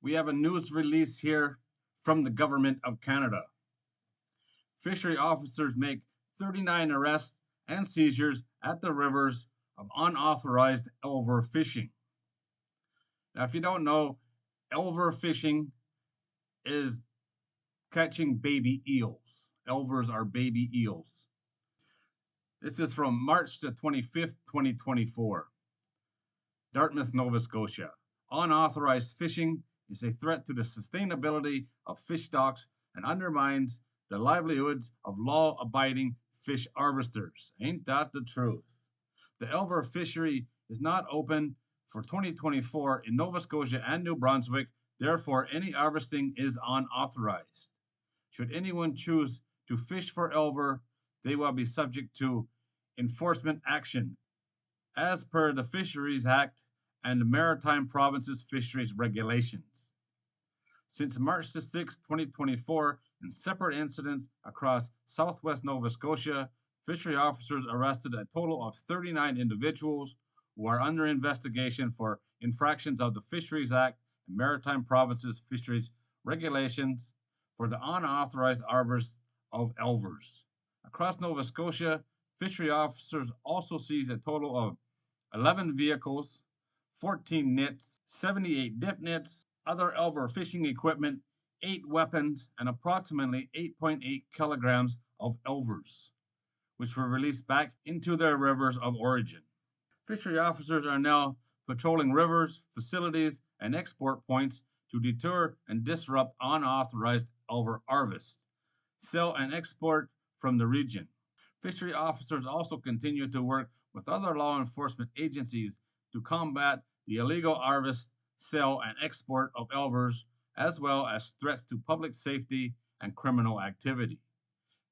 We have a news release here from the government of Canada. Fishery officers make 39 arrests and seizures at the rivers of unauthorized Elver fishing. Now, if you don't know, Elver fishing is catching baby eels. Elvers are baby eels. This is from March the 25th, 2024. Dartmouth, Nova Scotia. Unauthorized fishing is a threat to the sustainability of fish stocks and undermines the livelihoods of law-abiding fish harvesters. Ain't that the truth? The Elver fishery is not open for 2024 in Nova Scotia and New Brunswick. Therefore, any harvesting is unauthorized. Should anyone choose to fish for Elver, they will be subject to enforcement action as per the Fisheries Act and the Maritime Provinces Fisheries Regulations. Since March the 6th, 2024, in separate incidents across southwest Nova Scotia, fishery officers arrested a total of 39 individuals who are under investigation for infractions of the Fisheries Act and Maritime Provinces Fisheries Regulations for the unauthorized harvest of Elvers. Across Nova Scotia, fishery officers also seized a total of 11 vehicles, 14 nets, 78 dip nets, other Elver fishing equipment, 8 weapons, and approximately 8.8 kilograms of Elvers, which were released back into their rivers of origin. Fishery officers are now patrolling rivers, facilities, and export points to deter and disrupt unauthorized Elver harvest, sell, and export from the region. Fishery officers also continue to work with other law enforcement agencies to combat the illegal harvest, sale, and export of Elvers, as well as threats to public safety and criminal activity.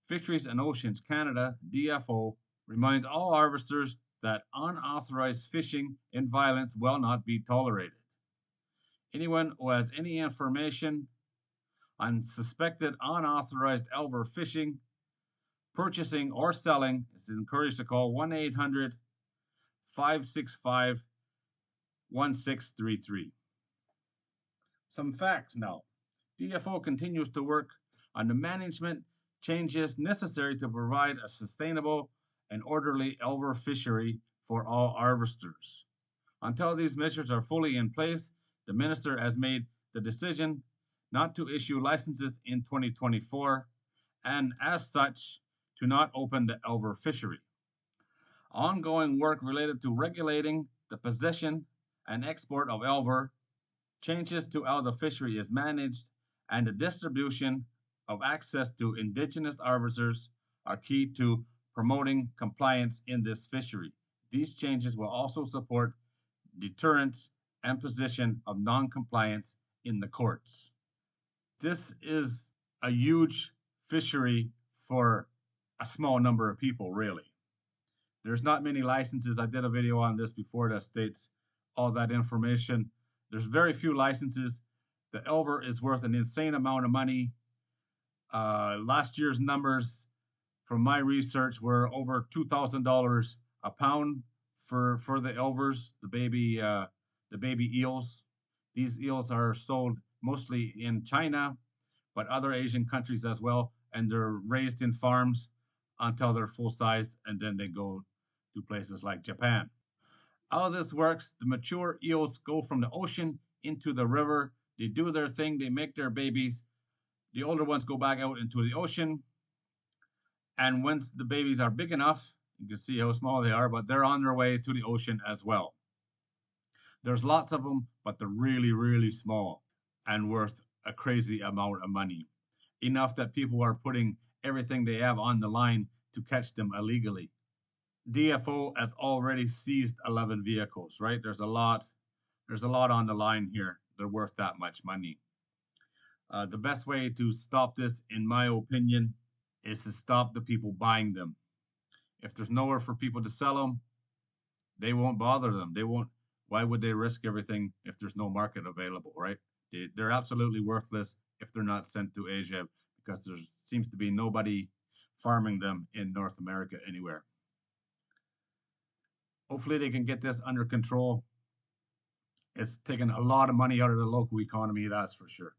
Fisheries and Oceans Canada, DFO, reminds all harvesters that unauthorized fishing and violence will not be tolerated. Anyone who has any information on suspected unauthorized Elver fishing, purchasing, or selling is encouraged to call 1-800 565 1633. Some facts now. DFO continues to work on the management changes necessary to provide a sustainable and orderly Elver fishery for all harvesters. Until these measures are fully in place, the minister has made the decision not to issue licenses in 2024 and, as such, to not open the Elver fishery. Ongoing work related to regulating the possession and export of Elver, changes to how the fishery is managed, and the distribution of access to Indigenous harvesters are key to promoting compliance in this fishery. These changes will also support deterrence and position of non-compliance in the courts. This is a huge fishery for a small number of people, really. There's not many licenses. I did a video on this before that states all that information. There's very few licenses. The Elver is worth an insane amount of money. Last year's numbers from my research were over $2,000 a pound for the Elvers, the baby eels. These eels are sold mostly in China, but other Asian countries as well, and they're raised in farms until they're full size, and then they go to places like Japan. How this works, the mature eels go from the ocean into the river. They do their thing, they make their babies. The older ones go back out into the ocean. And once the babies are big enough, you can see how small they are, but they're on their way to the ocean as well. There's lots of them, but they're really, really small and worth a crazy amount of money. Enough that people are putting everything they have on the line to catch them illegally. DFO has already seized 11 vehicles, right? There's a lot on the line here. They're worth that much money. The best way to stop this, in my opinion, is to stop the people buying them. If there's nowhere for people to sell them, they won't bother them. They won't. Why would they risk everything if there's no market available, right? They're absolutely worthless if they're not sent to Asia, because there seems to be nobody farming them in North America anywhere. Hopefully they can get this under control. It's taken a lot of money out of the local economy, that's for sure.